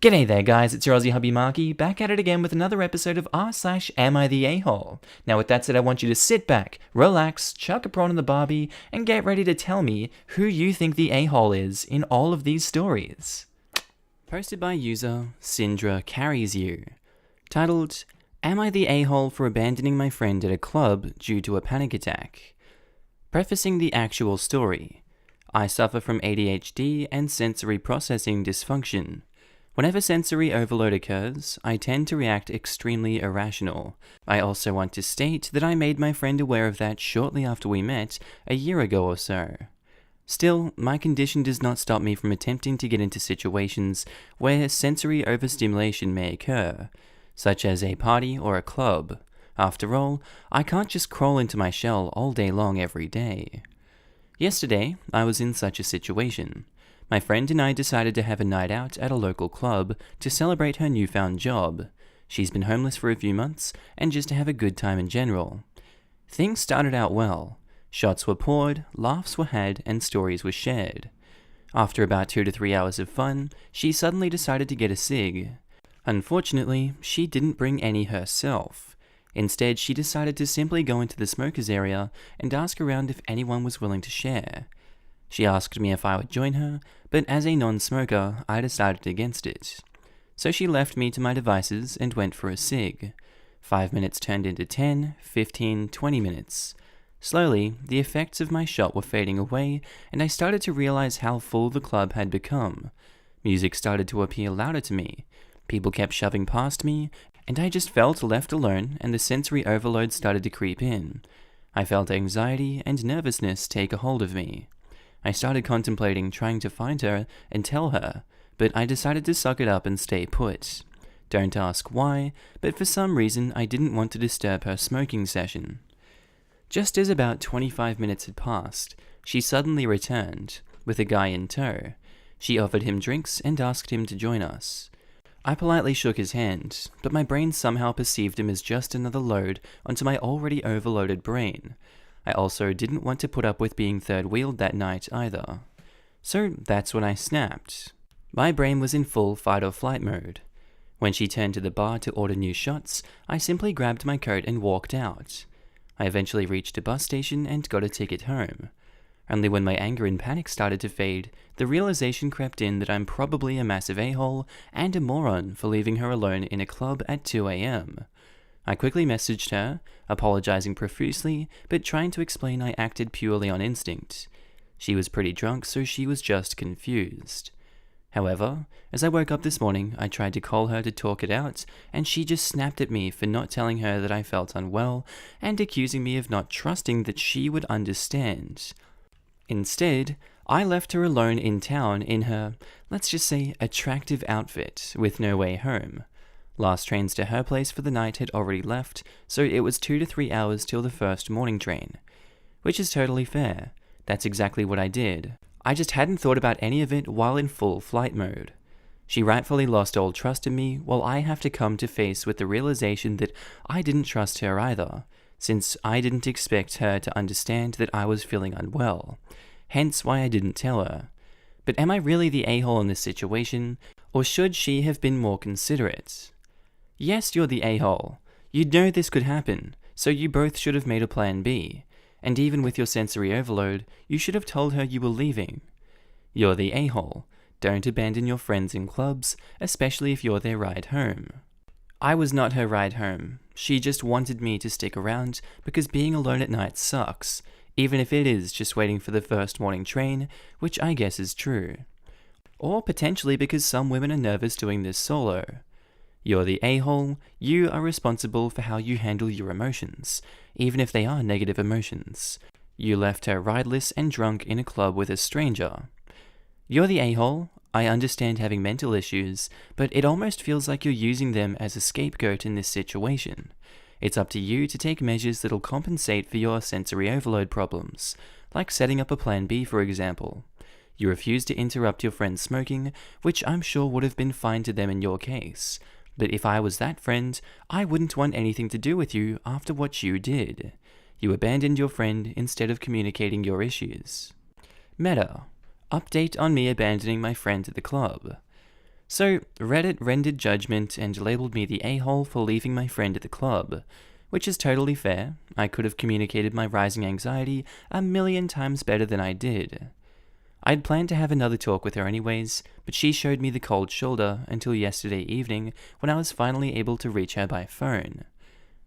G'day there guys, it's your Aussie Hubby Markee, back at it again with another episode of r/Am I the A-hole? Now with that said, I want you to sit back, relax, chuck a prawn on the barbie, and get ready to tell me who you think the A-hole is in all of these stories. Posted by user Syndra Carries You. Titled, Am I the A-hole for abandoning my friend at a club due to a panic attack? Prefacing the actual story. I suffer from ADHD and sensory processing dysfunction. Whenever sensory overload occurs, I tend to react extremely irrational. I also want to state that I made my friend aware of that shortly after we met, a year ago or so. Still, my condition does not stop me from attempting to get into situations where sensory overstimulation may occur, such as a party or a club. After all, I can't just crawl into my shell all day long every day. Yesterday, I was in such a situation. My friend and I decided to have a night out at a local club to celebrate her newfound job. She's been homeless for a few months, and just to have a good time in general. Things started out well. Shots were poured, laughs were had, and stories were shared. After about 2 to 3 hours of fun, she suddenly decided to get a cig. Unfortunately, she didn't bring any herself. Instead, she decided to simply go into the smokers area and ask around if anyone was willing to share. She asked me if I would join her, but as a non-smoker, I decided against it. So she left me to my devices and went for a cig. 5 minutes turned into 10, 15, 20 minutes. Slowly, the effects of my shot were fading away, and I started to realize how full the club had become. Music started to appear louder to me. People kept shoving past me, and I just felt left alone, and the sensory overload started to creep in. I felt anxiety and nervousness take a hold of me. I started contemplating trying to find her and tell her, but I decided to suck it up and stay put. Don't ask why, but for some reason I didn't want to disturb her smoking session. Just as about 25 minutes had passed, she suddenly returned, with a guy in tow. She offered him drinks and asked him to join us. I politely shook his hand, but my brain somehow perceived him as just another load onto my already overloaded brain. I also didn't want to put up with being third-wheeled that night either. So that's when I snapped. My brain was in full fight-or-flight mode. When she turned to the bar to order new shots, I simply grabbed my coat and walked out. I eventually reached a bus station and got a ticket home. Only when my anger and panic started to fade, the realization crept in that I'm probably a massive a-hole and a moron for leaving her alone in a club at 2 a.m. I quickly messaged her, apologizing profusely, but trying to explain I acted purely on instinct. She was pretty drunk, so she was just confused. However, as I woke up this morning, I tried to call her to talk it out, and she just snapped at me for not telling her that I felt unwell, and accusing me of not trusting that she would understand. Instead, I left her alone in town in her, let's just say, attractive outfit, with no way home. Last trains to her place for the night had already left, so it was 2 to 3 hours till the first morning train. Which is totally fair. That's exactly what I did. I just hadn't thought about any of it while in full flight mode. She rightfully lost all trust in me, while I have to come to face with the realization that I didn't trust her either, since I didn't expect her to understand that I was feeling unwell. Hence why I didn't tell her. But am I really the a-hole in this situation, or should she have been more considerate? Yes, you're the a-hole. You'd know this could happen, so you both should have made a plan B. And even with your sensory overload, you should have told her you were leaving. You're the a-hole. Don't abandon your friends in clubs, especially if you're their ride home. I was not her ride home. She just wanted me to stick around because being alone at night sucks, even if it is just waiting for the first morning train, which I guess is true. Or potentially because some women are nervous doing this solo. You're the a-hole, you are responsible for how you handle your emotions, even if they are negative emotions. You left her rideless and drunk in a club with a stranger. You're the a-hole, I understand having mental issues, but it almost feels like you're using them as a scapegoat in this situation. It's up to you to take measures that'll compensate for your sensory overload problems, like setting up a plan B, for example. You refused to interrupt your friend's smoking, which I'm sure would have been fine to them in your case. But if I was that friend, I wouldn't want anything to do with you after what you did. You abandoned your friend instead of communicating your issues. Meta. Update on me abandoning my friend at the club. So Reddit rendered judgment and labeled me the a-hole for leaving my friend at the club, which is totally fair. I could have communicated my rising anxiety a million times better than I did. I'd planned to have another talk with her anyways, but she showed me the cold shoulder until yesterday evening when I was finally able to reach her by phone.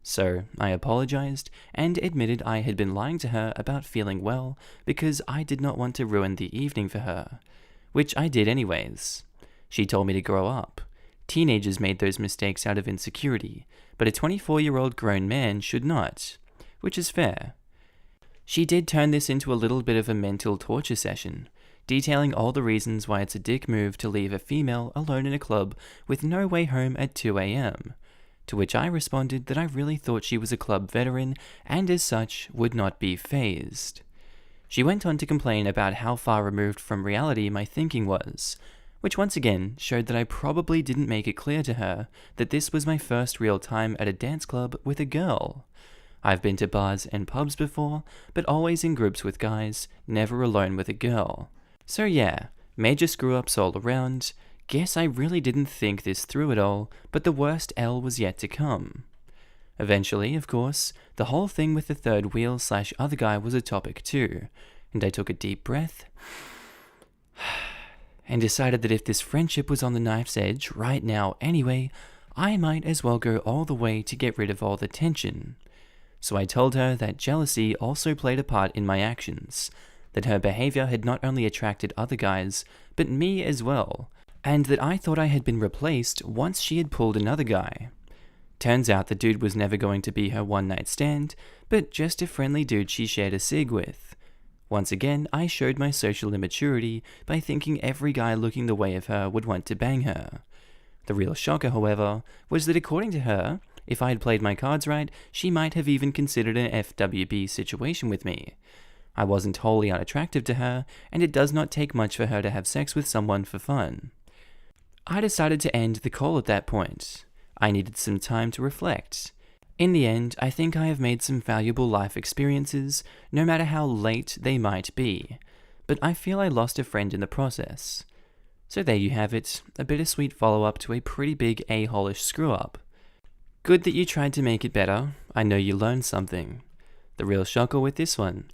So I apologized and admitted I had been lying to her about feeling well because I did not want to ruin the evening for her, which I did anyways. She told me to grow up. Teenagers made those mistakes out of insecurity, but a 24-year-old grown man should not, which is fair. She did turn this into a little bit of a mental torture session, detailing all the reasons why it's a dick move to leave a female alone in a club with no way home at 2 a.m., to which I responded that I really thought she was a club veteran and as such would not be fazed. She went on to complain about how far removed from reality my thinking was, which once again showed that I probably didn't make it clear to her that this was my first real time at a dance club with a girl. I've been to bars and pubs before, but always in groups with guys, never alone with a girl. So yeah, major screw-ups all around. Guess I really didn't think this through at all, but the worst L was yet to come. Eventually, of course, the whole thing with the third wheel / other guy was a topic too, and I took a deep breath and decided that if this friendship was on the knife's edge right now anyway, I might as well go all the way to get rid of all the tension. So I told her that jealousy also played a part in my actions, that her behavior had not only attracted other guys, but me as well, and that I thought I had been replaced once she had pulled another guy. Turns out the dude was never going to be her one-night stand, but just a friendly dude she shared a cig with. Once again, I showed my social immaturity by thinking every guy looking the way of her would want to bang her. The real shocker, however, was that according to her, if I had played my cards right, she might have even considered an FWB situation with me. I wasn't wholly unattractive to her, and it does not take much for her to have sex with someone for fun. I decided to end the call at that point. I needed some time to reflect. In the end, I think I have made some valuable life experiences, no matter how late they might be, but I feel I lost a friend in the process. So there you have it, a bittersweet follow-up to a pretty big a-hole-ish screw-up. Good that you tried to make it better. I know you learned something. The real shocker with this one.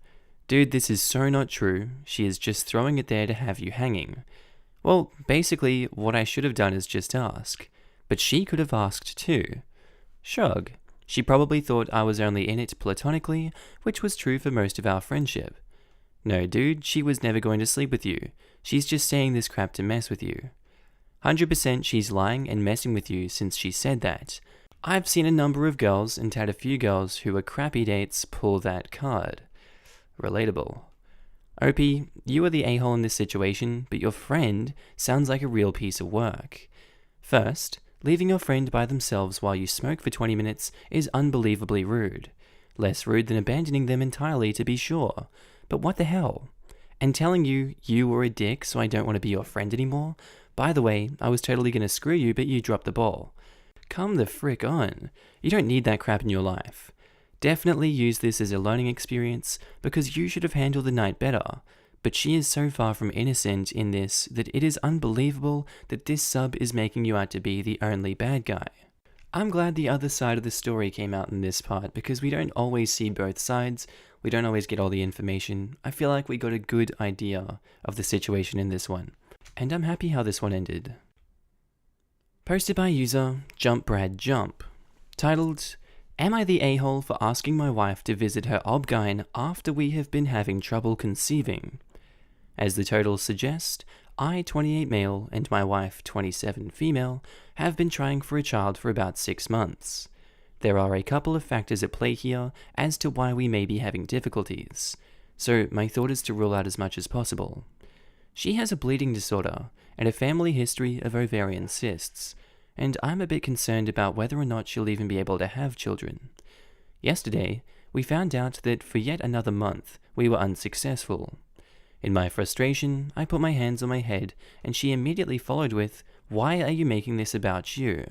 Dude, this is so not true. She is just throwing it there to have you hanging. Well, basically, what I should have done is just ask. But she could have asked too. Shrug. She probably thought I was only in it platonically, which was true for most of our friendship. No, dude, she was never going to sleep with you. She's just saying this crap to mess with you. 100% she's lying and messing with you since she said that. I've seen a number of girls and had a few girls who were crappy dates pull that card. Relatable. Opie, you are the a-hole in this situation, but your friend sounds like a real piece of work. First, leaving your friend by themselves while you smoke for 20 minutes is unbelievably rude. Less rude than abandoning them entirely, to be sure. But what the hell? And telling you were a dick so I don't want to be your friend anymore? By the way, I was totally gonna screw you, but you dropped the ball. Come the frick on. You don't need that crap in your life. Definitely use this as a learning experience because you should have handled the night better. But she is so far from innocent in this that it is unbelievable that this sub is making you out to be the only bad guy. I'm glad the other side of the story came out in this part because we don't always see both sides, we don't always get all the information. I feel like we got a good idea of the situation in this one, and I'm happy how this one ended. Posted by user JumpBradJump, titled, Am I the a-hole for asking my wife to visit her obgyn after we have been having trouble conceiving? As the totals suggest, I, 28 male, and my wife, 27 female, have been trying for a child for about 6 months. There are a couple of factors at play here as to why we may be having difficulties, so my thought is to rule out as much as possible. She has a bleeding disorder and a family history of ovarian cysts, and I'm a bit concerned about whether or not she'll even be able to have children. Yesterday, we found out that for yet another month, we were unsuccessful. In my frustration, I put my hands on my head, and she immediately followed with, "Why are you making this about you?"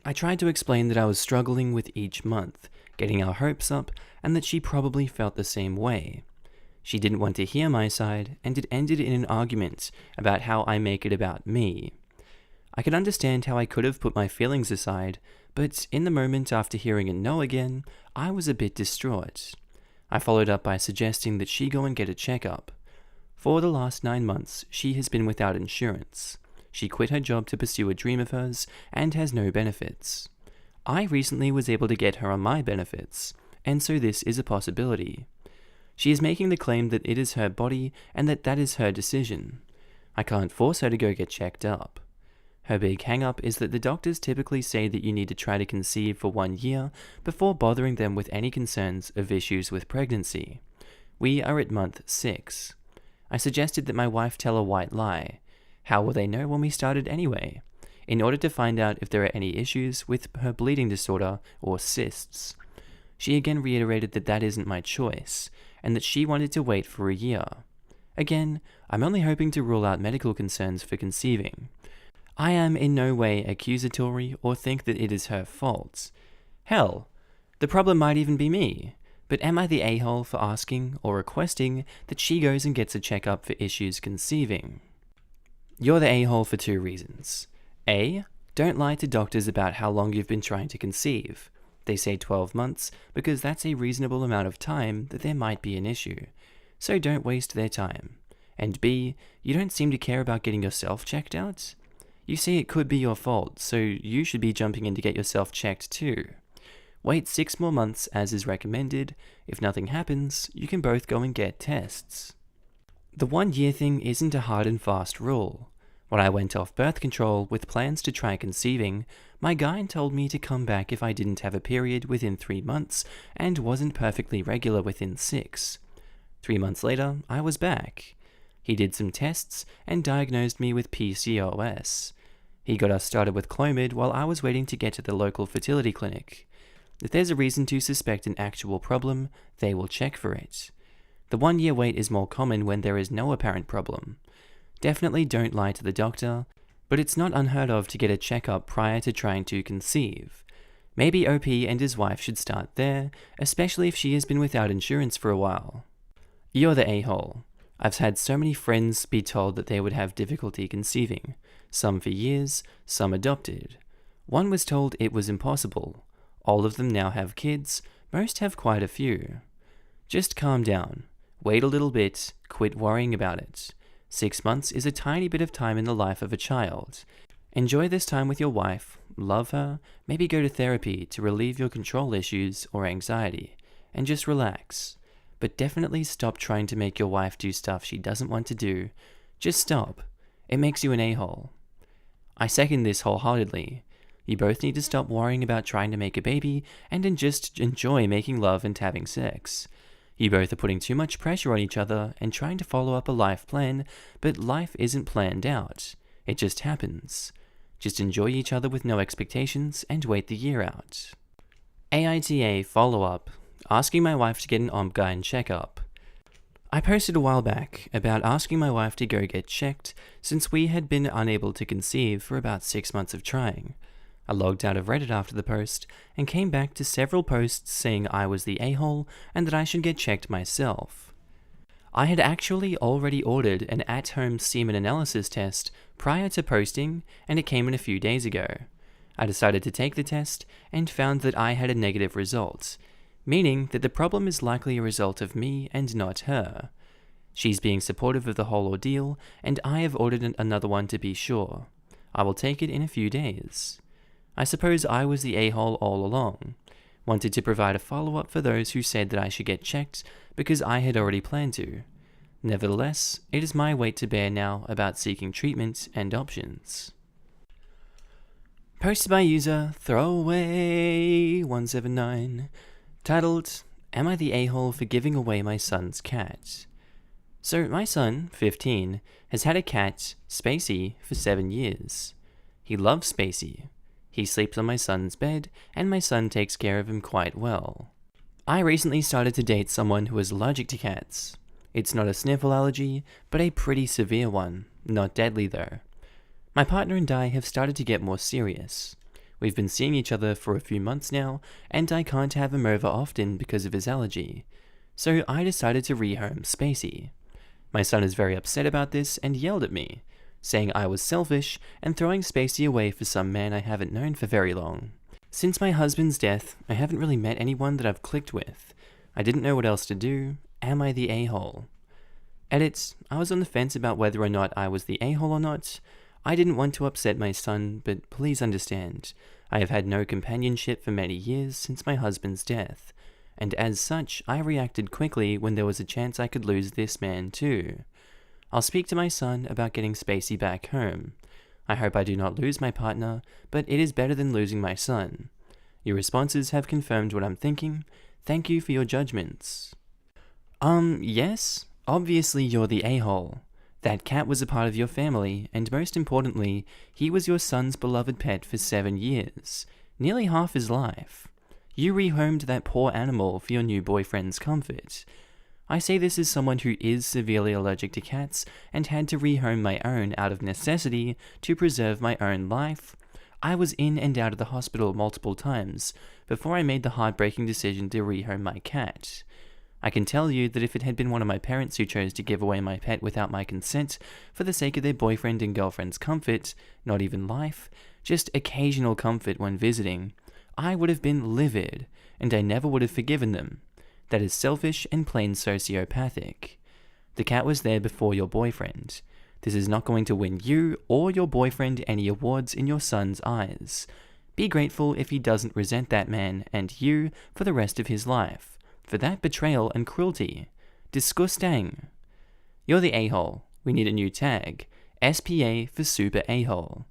I tried to explain that I was struggling with each month, getting our hopes up, and that she probably felt the same way. She didn't want to hear my side, and it ended in an argument about how I make it about me. I could understand how I could have put my feelings aside, but in the moment after hearing a no again, I was a bit distraught. I followed up by suggesting that she go and get a checkup. For the last 9 months, she has been without insurance. She quit her job to pursue a dream of hers and has no benefits. I recently was able to get her on my benefits, and so this is a possibility. She is making the claim that it is her body and that is her decision. I can't force her to go get checked up. Her big hang-up is that the doctors typically say that you need to try to conceive for 1 year before bothering them with any concerns of issues with pregnancy. We are at month 6. I suggested that my wife tell a white lie. How will they know when we started anyway? In order to find out if there are any issues with her bleeding disorder or cysts. She again reiterated that that isn't my choice, and that she wanted to wait for a year. Again, I'm only hoping to rule out medical concerns for conceiving. I am in no way accusatory or think that it is her fault. Hell, the problem might even be me. But am I the a-hole for asking or requesting that she goes and gets a checkup for issues conceiving? You're the a-hole for 2 reasons. A, don't lie to doctors about how long you've been trying to conceive. They say 12 months because that's a reasonable amount of time that there might be an issue. So don't waste their time. And B, you don't seem to care about getting yourself checked out. You see it could be your fault, so you should be jumping in to get yourself checked too. Wait 6 more months as is recommended. If nothing happens, you can both go and get tests. The 1 year thing isn't a hard and fast rule. When I went off birth control with plans to try conceiving, my guy told me to come back if I didn't have a period within 3 months and wasn't perfectly regular within 6. 3 months later, I was back. He did some tests and diagnosed me with PCOS. He got us started with Clomid while I was waiting to get to the local fertility clinic. If there's a reason to suspect an actual problem, they will check for it. The 1 year wait is more common when there is no apparent problem. Definitely don't lie to the doctor, but it's not unheard of to get a checkup prior to trying to conceive. Maybe OP and his wife should start there, especially if she has been without insurance for a while. You're the a-hole. I've had so many friends be told that they would have difficulty conceiving, some for years, some adopted. One was told it was impossible. All of them now have kids, most have quite a few. Just calm down, wait a little bit, quit worrying about it. 6 months is a tiny bit of time in the life of a child. Enjoy this time with your wife, love her, maybe go to therapy to relieve your control issues or anxiety, and just relax. But definitely stop trying to make your wife do stuff she doesn't want to do. Just stop. It makes you an a-hole. I second this wholeheartedly. You both need to stop worrying about trying to make a baby and just enjoy making love and having sex. You both are putting too much pressure on each other and trying to follow up a life plan, but life isn't planned out. It just happens. Just enjoy each other with no expectations and wait the year out. AITA follow-up. Asking my wife to get an OB-GYN checkup. I posted a while back about asking my wife to go get checked since we had been unable to conceive for about 6 months of trying. I logged out of Reddit after the post and came back to several posts saying I was the a-hole and that I should get checked myself. I had actually already ordered an at-home semen analysis test prior to posting, and it came in a few days ago. I decided to take the test and found that I had a negative result, meaning that the problem is likely a result of me and not her. She's being supportive of the whole ordeal, and I have ordered another one to be sure. I will take it in a few days. I suppose I was the a-hole all along. Wanted to provide a follow-up for those who said that I should get checked because I had already planned to. Nevertheless, it is my weight to bear now about seeking treatment and options. Posted by user Throwaway179, titled, Am I the a-hole for giving away my son's cat? So my son, 15, has had a cat, Spacey, for 7 years. He loves Spacey. He sleeps on my son's bed, and my son takes care of him quite well. I recently started to date someone who is allergic to cats. It's not a sniffle allergy, but a pretty severe one, not deadly though. My partner and I have started to get more serious. We've been seeing each other for a few months now, and I can't have him over often because of his allergy. So I decided to rehome Spacey. My son is very upset about this and yelled at me. saying I was selfish and throwing Spacey away for some man I haven't known for very long. Since my husband's death, I haven't really met anyone that I've clicked with. I didn't know what else to do. Am I the a-hole? Edit, I was on the fence about whether or not I was the a-hole or not. I didn't want to upset my son, but please understand, I have had no companionship for many years since my husband's death, and as such, I reacted quickly when there was a chance I could lose this man too. I'll speak to my son about getting Spacey back home. I hope I do not lose my partner, but it is better than losing my son. Your responses have confirmed what I'm thinking. Thank you for your judgments. Yes, obviously you're the a-hole. That cat was a part of your family, and most importantly, he was your son's beloved pet for 7 years, nearly half his life. You rehomed that poor animal for your new boyfriend's comfort. I say this as someone who is severely allergic to cats and had to rehome my own out of necessity to preserve my own life. I was in and out of the hospital multiple times before I made the heartbreaking decision to rehome my cat. I can tell you that if it had been one of my parents who chose to give away my pet without my consent for the sake of their boyfriend and girlfriend's comfort, not even life, just occasional comfort when visiting, I would have been livid, and I never would have forgiven them. That is selfish and plain sociopathic. The cat was there before your boyfriend. This is not going to win you or your boyfriend any awards in your son's eyes. Be grateful if he doesn't resent that man and you for the rest of his life. For that betrayal and cruelty. Disgusting. You're the a-hole. We need a new tag. SPA for super a-hole.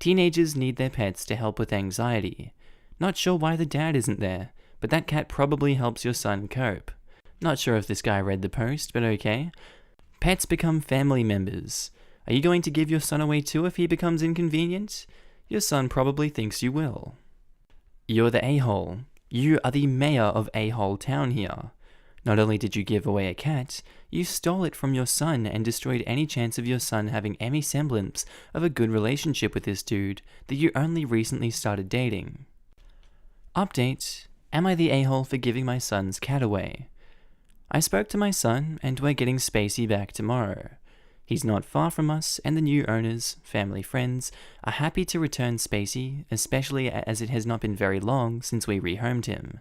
Teenagers need their pets to help with anxiety. Not sure why the dad isn't there, but that cat probably helps your son cope. Not sure if this guy read the post, but okay. Pets become family members. Are you going to give your son away too if he becomes inconvenient? Your son probably thinks you will. You're the a-hole. You are the mayor of a-hole town here. Not only did you give away a cat, you stole it from your son and destroyed any chance of your son having any semblance of a good relationship with this dude that you only recently started dating. Update. Am I the a-hole for giving my son's cat away? I spoke to my son and we're getting Spacey back tomorrow. He's not far from us, and the new owners, family friends, are happy to return Spacey, especially as it has not been very long since we rehomed him.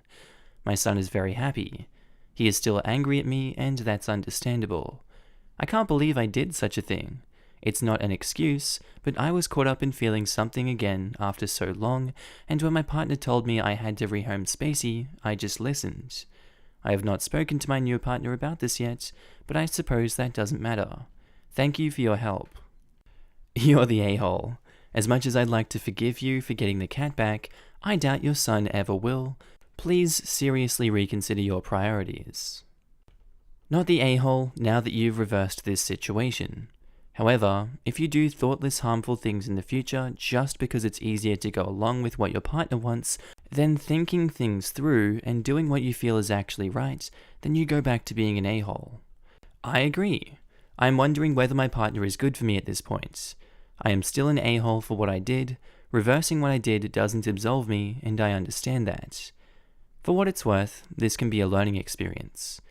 My son is very happy. He is still angry at me, and that's understandable. I can't believe I did such a thing. It's not an excuse, but I was caught up in feeling something again after so long, and when my partner told me I had to rehome Spacey, I just listened. I have not spoken to my new partner about this yet, but I suppose that doesn't matter. Thank you for your help. You're the a-hole. As much as I'd like to forgive you for getting the cat back, I doubt your son ever will. Please seriously reconsider your priorities. Not the a-hole now that you've reversed this situation. However, if you do thoughtless, harmful things in the future just because it's easier to go along with what your partner wants, then thinking things through and doing what you feel is actually right, then you go back to being an a-hole. I agree. I'm wondering whether my partner is good for me at this point. I am still an a-hole for what I did. Reversing what I did doesn't absolve me, and I understand that. For what it's worth, this can be a learning experience.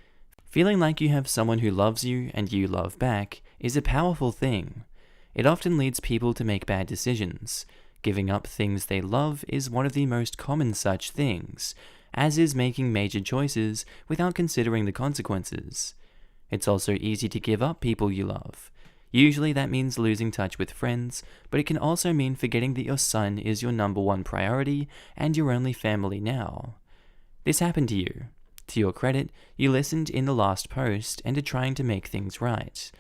Feeling like you have someone who loves you and you love back is a powerful thing. It often leads people to make bad decisions. Giving up things they love is one of the most common such things, as is making major choices without considering the consequences. It's also easy to give up people you love. Usually that means losing touch with friends, but it can also mean forgetting that your son is your number one priority and your only family now. This happened to you. To your credit, you listened in the last post and are trying to make things right.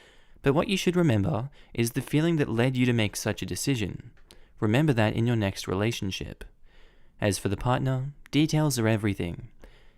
But what you should remember is the feeling that led you to make such a decision. Remember that in your next relationship. As for the partner, details are everything.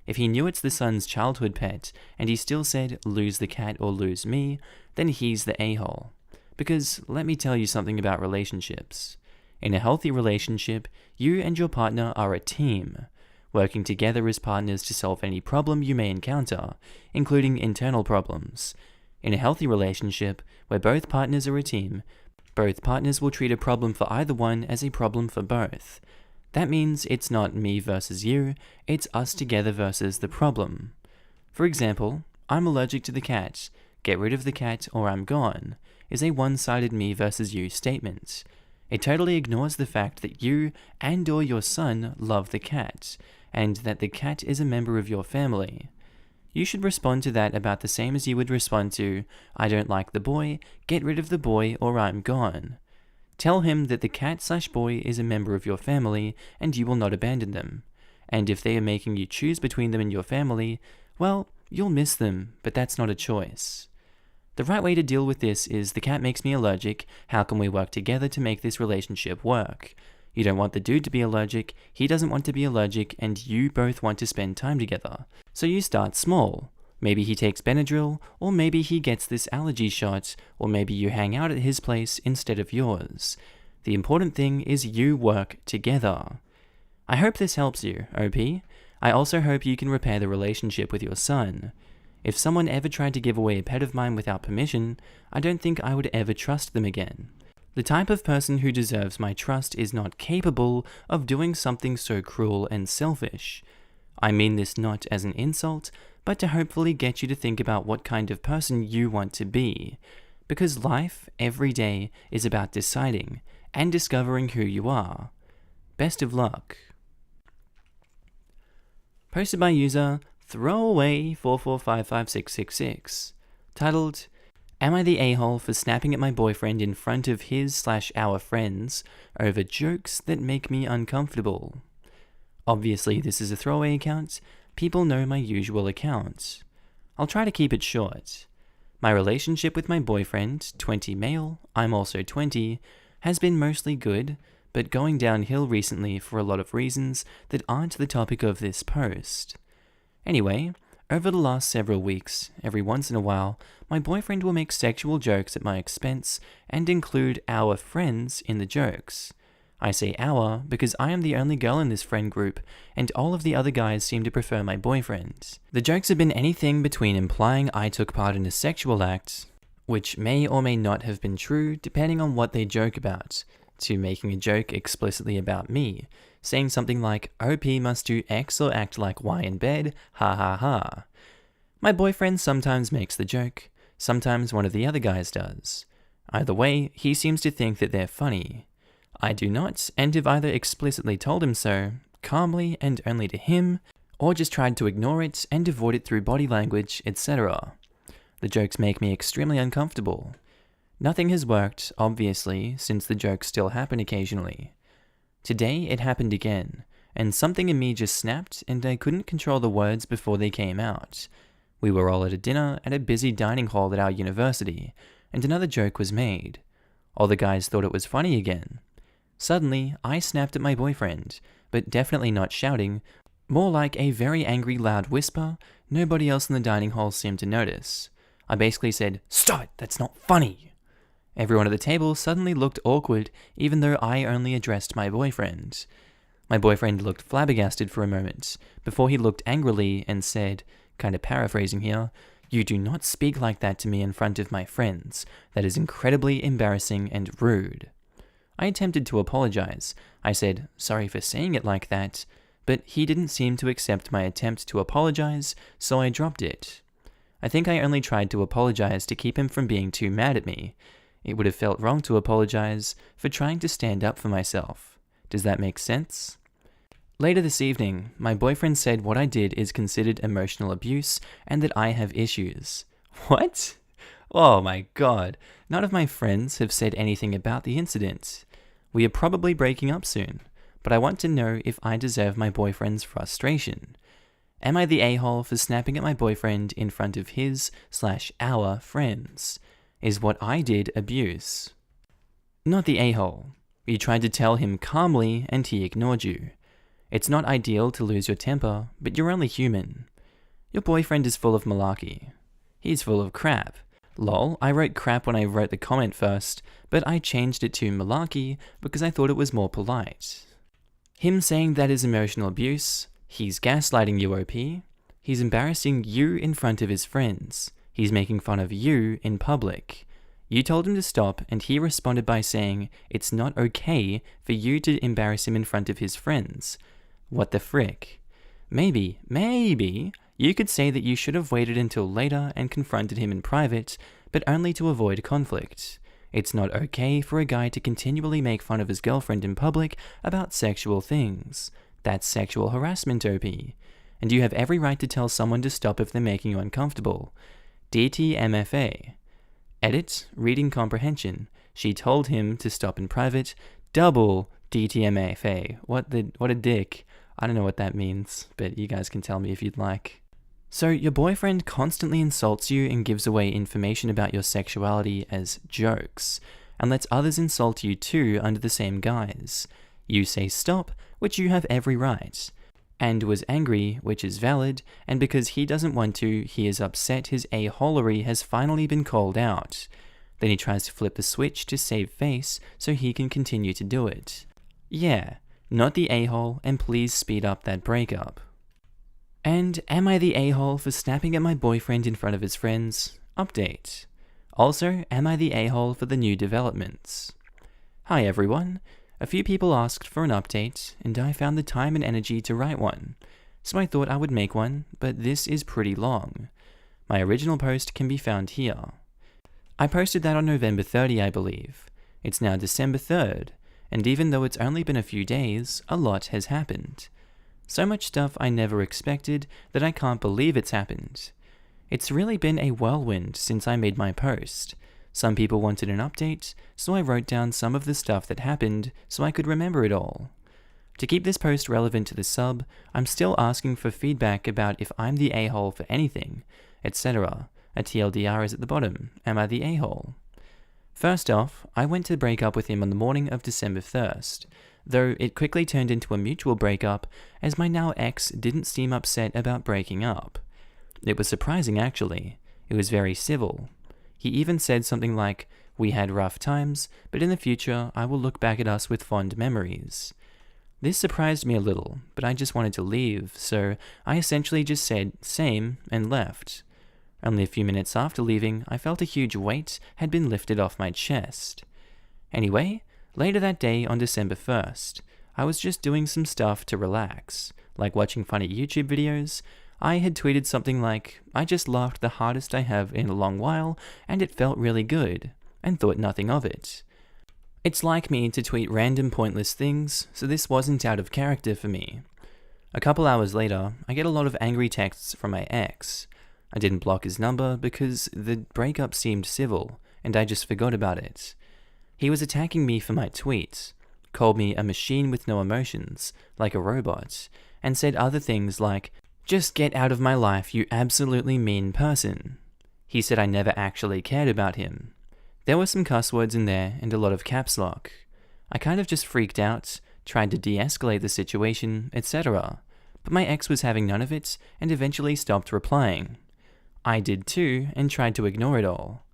If he knew it's the son's childhood pet, and he still said, lose the cat or lose me, then he's the a-hole. Because let me tell you something about relationships. In a healthy relationship, you and your partner are a team, working together as partners to solve any problem you may encounter, including internal problems. In a healthy relationship, where both partners are a team, both partners will treat a problem for either one as a problem for both. That means it's not me versus you, it's us together versus the problem. For example, I'm allergic to the cat. Get rid of the cat or I'm gone. is a one-sided me versus you statement. It totally ignores the fact that you and/or your son love the cat, and that the cat is a member of your family. You should respond to that about the same as you would respond to, I don't like the boy, get rid of the boy, or I'm gone. Tell him that the cat/boy is a member of your family, and you will not abandon them. And if they are making you choose between them and your family, well, you'll miss them, but that's not a choice. The right way to deal with this is, the cat makes me allergic, how can we work together to make this relationship work? You don't want the dude to be allergic, he doesn't want to be allergic, and you both want to spend time together. So you start small. Maybe he takes Benadryl, or maybe he gets this allergy shot, or maybe you hang out at his place instead of yours. The important thing is you work together. I hope this helps you, OP. I also hope you can repair the relationship with your son. If someone ever tried to give away a pet of mine without permission, I don't think I would ever trust them again. The type of person who deserves my trust is not capable of doing something so cruel and selfish. I mean this not as an insult, but to hopefully get you to think about what kind of person you want to be. Because life, every day, is about deciding and discovering who you are. Best of luck. Posted by user Throwaway445566, titled, Am I the a-hole for snapping at my boyfriend in front of his/our friends over jokes that make me uncomfortable? Obviously this is a throwaway account, people know my usual account. I'll try to keep it short. My relationship with my boyfriend, 20 male, I'm also 20, has been mostly good, but going downhill recently for a lot of reasons that aren't the topic of this post. Anyway, over the last several weeks, every once in a while, my boyfriend will make sexual jokes at my expense and include our friends in the jokes. I say our because I am the only girl in this friend group, and all of the other guys seem to prefer my boyfriend. The jokes have been anything between implying I took part in a sexual act, which may or may not have been true depending on what they joke about, to making a joke explicitly about me, saying something like, OP must do X or act like Y in bed, ha ha ha. My boyfriend sometimes makes the joke, sometimes one of the other guys does. Either way, he seems to think that they're funny. I do not, and have either explicitly told him so, calmly and only to him, or just tried to ignore it and avoid it through body language, etc. The jokes make me extremely uncomfortable. Nothing has worked, obviously, since the jokes still happen occasionally. Today it happened again, and something in me just snapped and I couldn't control the words before they came out. We were all at a dinner at a busy dining hall at our university, and another joke was made. All the guys thought it was funny again. Suddenly, I snapped at my boyfriend, but definitely not shouting, more like a very angry loud whisper. Nobody else in the dining hall seemed to notice. I basically said, "Stop it, that's not funny!" Everyone at the table suddenly looked awkward, even though I only addressed my boyfriend. My boyfriend looked flabbergasted for a moment, before he looked angrily and said, kind of paraphrasing here, "You do not speak like that to me in front of my friends. That is incredibly embarrassing and rude." I attempted to apologize. I said, "Sorry for saying it like that," but he didn't seem to accept my attempt to apologize, so I dropped it. I think I only tried to apologize to keep him from being too mad at me. It would have felt wrong to apologize for trying to stand up for myself. Does that make sense? Later this evening, my boyfriend said what I did is considered emotional abuse and that I have issues. What? Oh my god, none of my friends have said anything about the incident. We are probably breaking up soon, but I want to know if I deserve my boyfriend's frustration. Am I the a-hole for snapping at my boyfriend in front of his/our friends? Is what I did abuse? Not the a-hole. You tried to tell him calmly and he ignored you. It's not ideal to lose your temper, but you're only human. Your boyfriend is full of malarkey. He's full of crap. Lol, I wrote crap when I wrote the comment first, but I changed it to malarkey because I thought it was more polite. Him saying that is emotional abuse. He's gaslighting you, OP. He's embarrassing you in front of his friends. He's making fun of you in public. You told him to stop and he responded by saying it's not okay for you to embarrass him in front of his friends. What the frick? Maybe you could say that you should have waited until later and confronted him in private, but only to avoid conflict. It's not okay for a guy to continually make fun of his girlfriend in public about sexual things. That's sexual harassment, OP. And you have every right to tell someone to stop if they're making you uncomfortable. DTMFA. Edit, reading comprehension. She told him to stop in private. Double DTMFA. What a dick. I don't know what that means, but you guys can tell me if you'd like. So your boyfriend constantly insults you and gives away information about your sexuality as jokes, and lets others insult you too under the same guise. You say stop, which you have every right, and was angry, which is valid, and because he doesn't want to, he is upset his a-holery has finally been called out. Then he tries to flip the switch to save face so he can continue to do it. Yeah, not the a-hole, and please speed up that breakup. And am I the a-hole for snapping at my boyfriend in front of his friends? Update. Also, am I the a-hole for the new developments? Hi everyone. A few people asked for an update, and I found the time and energy to write one. So I thought I would make one, but this is pretty long. My original post can be found here. I posted that on November 30, I believe. It's now December 3rd, and even though it's only been a few days, a lot has happened. So much stuff I never expected that I can't believe it's happened. It's really been a whirlwind since I made my post. Some people wanted an update, so I wrote down some of the stuff that happened so I could remember it all. To keep this post relevant to the sub, I'm still asking for feedback about if I'm the a-hole for anything, etc. A TLDR is at the bottom. Am I the a-hole? First off, I went to break up with him on the morning of December 1st, though it quickly turned into a mutual breakup as my now ex didn't seem upset about breaking up. It was surprising actually. It was very civil. He even said something like, "We had rough times, but in the future I will look back at us with fond memories." This surprised me a little, but I just wanted to leave, so I essentially just said same and left. Only a few minutes after leaving, I felt a huge weight had been lifted off my chest. Anyway, later that day on December 1st, I was just doing some stuff to relax, like watching funny YouTube videos. I had tweeted something like, "I just laughed the hardest I have in a long while, and it felt really good," and thought nothing of it. It's like me to tweet random pointless things, so this wasn't out of character for me. A couple hours later, I get a lot of angry texts from my ex. I didn't block his number because the breakup seemed civil, and I just forgot about it. He was attacking me for my tweets, called me a machine with no emotions, like a robot, and said other things like, "Just get out of my life, you absolutely mean person." He said I never actually cared about him. There were some cuss words in there and a lot of caps lock. I kind of just freaked out, tried to de-escalate the situation, etc. But my ex was having none of it and eventually stopped replying. I did too and tried to ignore it all.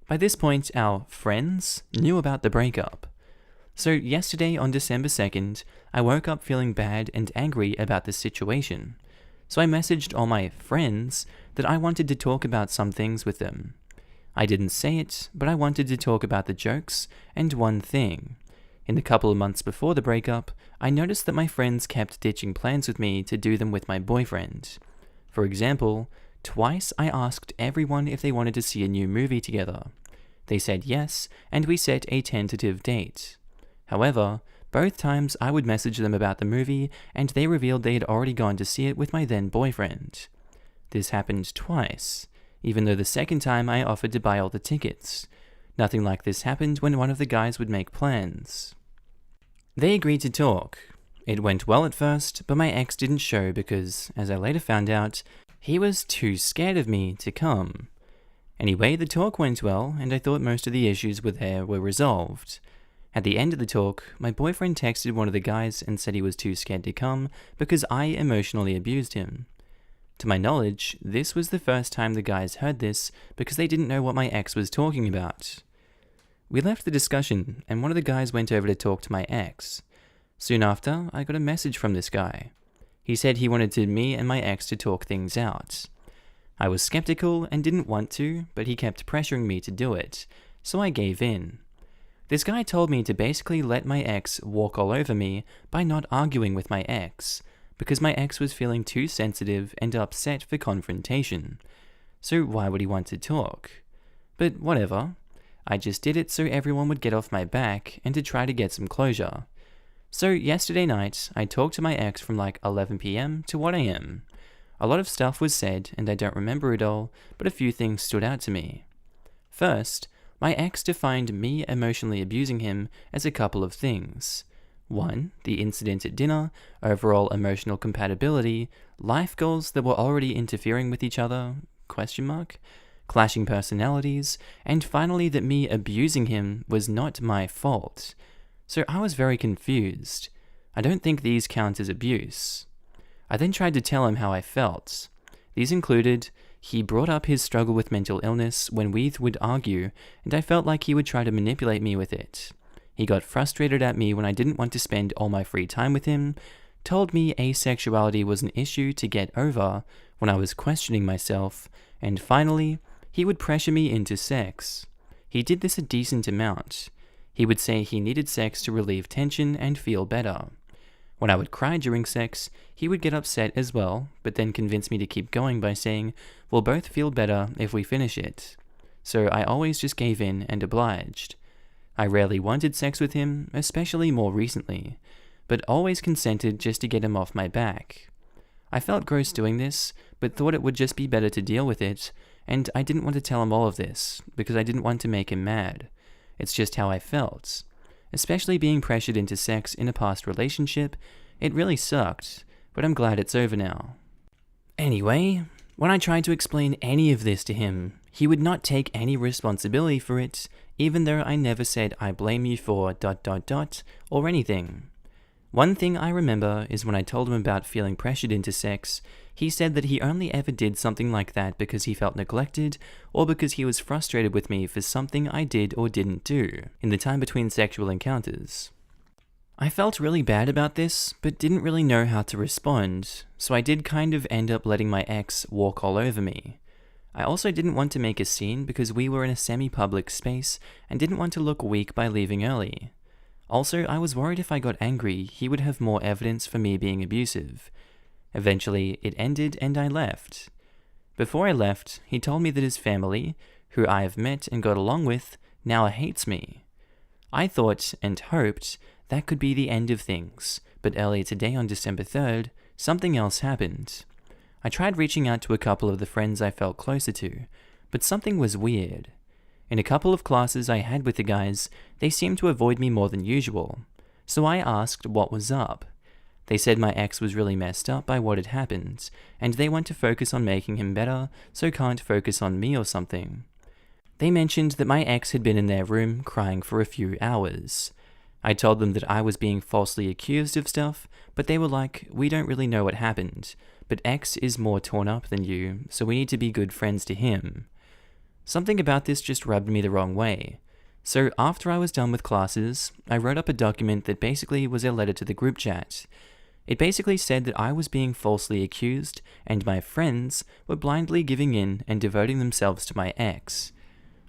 By this point, our friends knew about the breakup. So yesterday on December 2nd, I woke up feeling bad and angry about the situation. So I messaged all my friends that I wanted to talk about some things with them. I didn't say it, but I wanted to talk about the jokes and one thing. In the couple of months before the breakup, I noticed that my friends kept ditching plans with me to do them with my boyfriend. For example, twice I asked everyone if they wanted to see a new movie together. They said yes, and we set a tentative date. However, both times I would message them about the movie, and they revealed they had already gone to see it with my then boyfriend. This happened twice, even though the second time I offered to buy all the tickets. Nothing like this happened when one of the guys would make plans. They agreed to talk. It went well at first, but my ex didn't show because, as I later found out, he was too scared of me to come. Anyway, the talk went well, and I thought most of the issues were resolved. At the end of the talk, my boyfriend texted one of the guys and said he was too scared to come because I emotionally abused him. To my knowledge, this was the first time the guys heard this because they didn't know what my ex was talking about. We left the discussion, and one of the guys went over to talk to my ex. Soon after, I got a message from this guy. He said he wanted me and my ex to talk things out. I was skeptical and didn't want to, but he kept pressuring me to do it, so I gave in. This guy told me to basically let my ex walk all over me by not arguing with my ex, because my ex was feeling too sensitive and upset for confrontation. So why would he want to talk? But whatever. I just did it so everyone would get off my back and to try to get some closure. So yesterday night, I talked to my ex from like 11 PM to 1 AM. A lot of stuff was said and I don't remember it all, but a few things stood out to me. First, my ex defined me emotionally abusing him as a couple of things. 1. The incident at dinner, overall emotional compatibility, life goals that were already interfering with each other, ? Clashing personalities, and finally that me abusing him was not my fault. So I was very confused. I don't think these count as abuse. I then tried to tell him how I felt. These included, he brought up his struggle with mental illness when we would argue, and I felt like he would try to manipulate me with it. He got frustrated at me when I didn't want to spend all my free time with him, told me asexuality was an issue to get over when I was questioning myself, and finally, he would pressure me into sex. He did this a decent amount. He would say he needed sex to relieve tension and feel better. When I would cry during sex, he would get upset as well, but then convince me to keep going by saying, we'll both feel better if we finish it. So I always just gave in and obliged. I rarely wanted sex with him, especially more recently, but always consented just to get him off my back. I felt gross doing this, but thought it would just be better to deal with it, and I didn't want to tell him all of this, because I didn't want to make him mad. It's just how I felt. Especially being pressured into sex in a past relationship, it really sucked, but I'm glad it's over now. Anyway, when I tried to explain any of this to him, he would not take any responsibility for it, even though I never said I blame you for ... or anything. One thing I remember is when I told him about feeling pressured into sex, he said that he only ever did something like that because he felt neglected or because he was frustrated with me for something I did or didn't do in the time between sexual encounters. I felt really bad about this, but didn't really know how to respond, so I did kind of end up letting my ex walk all over me. I also didn't want to make a scene because we were in a semi-public space and didn't want to look weak by leaving early. Also, I was worried if I got angry, he would have more evidence for me being abusive. Eventually, it ended and I left. Before I left, he told me that his family, who I have met and got along with, now hates me. I thought and hoped that could be the end of things, but earlier today on December 3rd, something else happened. I tried reaching out to a couple of the friends I felt closer to, but something was weird. In a couple of classes I had with the guys, they seemed to avoid me more than usual, so I asked what was up. They said my ex was really messed up by what had happened, and they want to focus on making him better, so can't focus on me or something. They mentioned that my ex had been in their room crying for a few hours. I told them that I was being falsely accused of stuff, but they were like, we don't really know what happened, but X is more torn up than you, so we need to be good friends to him. Something about this just rubbed me the wrong way. So after I was done with classes, I wrote up a document that basically was a letter to the group chat. It basically said that I was being falsely accused, and my friends were blindly giving in and devoting themselves to my ex.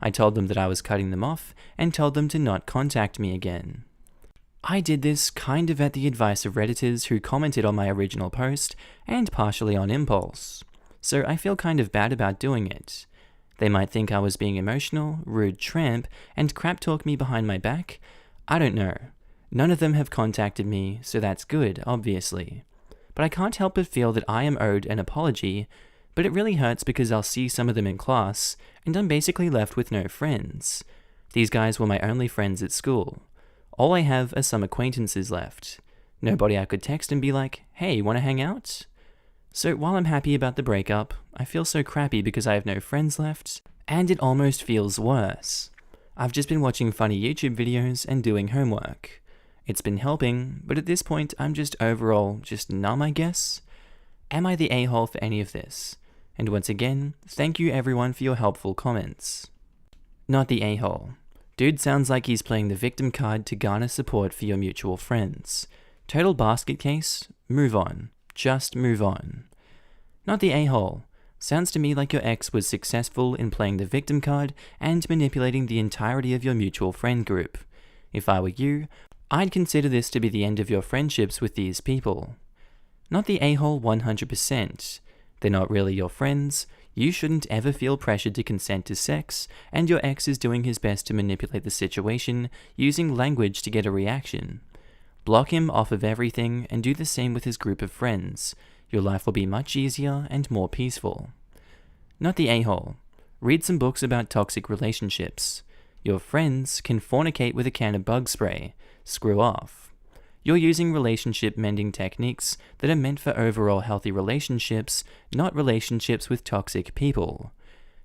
I told them that I was cutting them off, and told them to not contact me again. I did this kind of at the advice of Redditors who commented on my original post, and partially on impulse. So I feel kind of bad about doing it. They might think I was being emotional, rude tramp, and crap talk me behind my back. I don't know. None of them have contacted me, so that's good, obviously. But I can't help but feel that I am owed an apology, but it really hurts because I'll see some of them in class, and I'm basically left with no friends. These guys were my only friends at school. All I have are some acquaintances left. Nobody I could text and be like, hey, wanna hang out? So while I'm happy about the breakup, I feel so crappy because I have no friends left, and it almost feels worse. I've just been watching funny YouTube videos and doing homework. It's been helping, but at this point I'm just overall just numb, I guess. Am I the a-hole for any of this? And once again, thank you everyone for your helpful comments. Not the a-hole. Dude sounds like he's playing the victim card to garner support for your mutual friends. Total basket case, move on. Just move on. Not the a-hole. Sounds to me like your ex was successful in playing the victim card and manipulating the entirety of your mutual friend group. If I were you, I'd consider this to be the end of your friendships with these people. Not the a-hole 100%. They're not really your friends, You shouldn't ever feel pressured to consent to sex, and your ex is doing his best to manipulate the situation, using language to get a reaction. Block him off of everything and do the same with his group of friends. Your life will be much easier and more peaceful. Not the a-hole. Read some books about toxic relationships. Your friends can fornicate with a can of bug spray. Screw off. You're using relationship mending techniques that are meant for overall healthy relationships, not relationships with toxic people.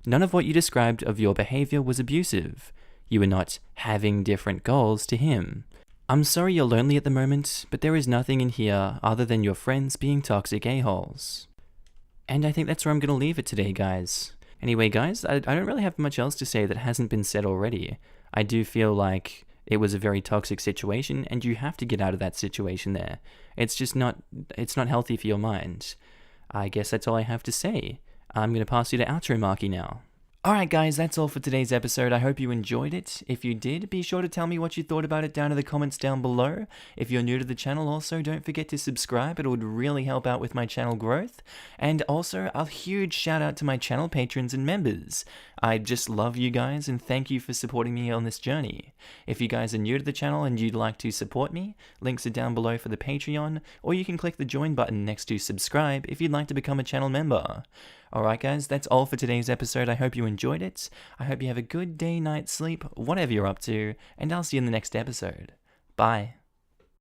None of what you described of your behavior was abusive. You were not having different goals to him. I'm sorry you're lonely at the moment, but there is nothing in here other than your friends being toxic a-holes. And I think that's where I'm going to leave it today, guys. Anyway, guys, I don't really have much else to say that hasn't been said already. I do feel like it was a very toxic situation, and you have to get out of that situation there. It's not healthy for your mind. I guess that's all I have to say. I'm going to pass you to outro Markee now. Alright guys, that's all for today's episode. I hope you enjoyed it. If you did, be sure to tell me what you thought about it down in the comments down below. If you're new to the channel also, don't forget to subscribe. It would really help out with my channel growth. And also, a huge shout out to my channel patrons and members. I just love you guys and thank you for supporting me on this journey. If you guys are new to the channel and you'd like to support me, links are down below for the Patreon, or you can click the join button next to subscribe if you'd like to become a channel member. Alright guys, that's all for today's episode. I hope you enjoyed it. I hope you have a good day, night, sleep, whatever you're up to, and I'll see you in the next episode. Bye.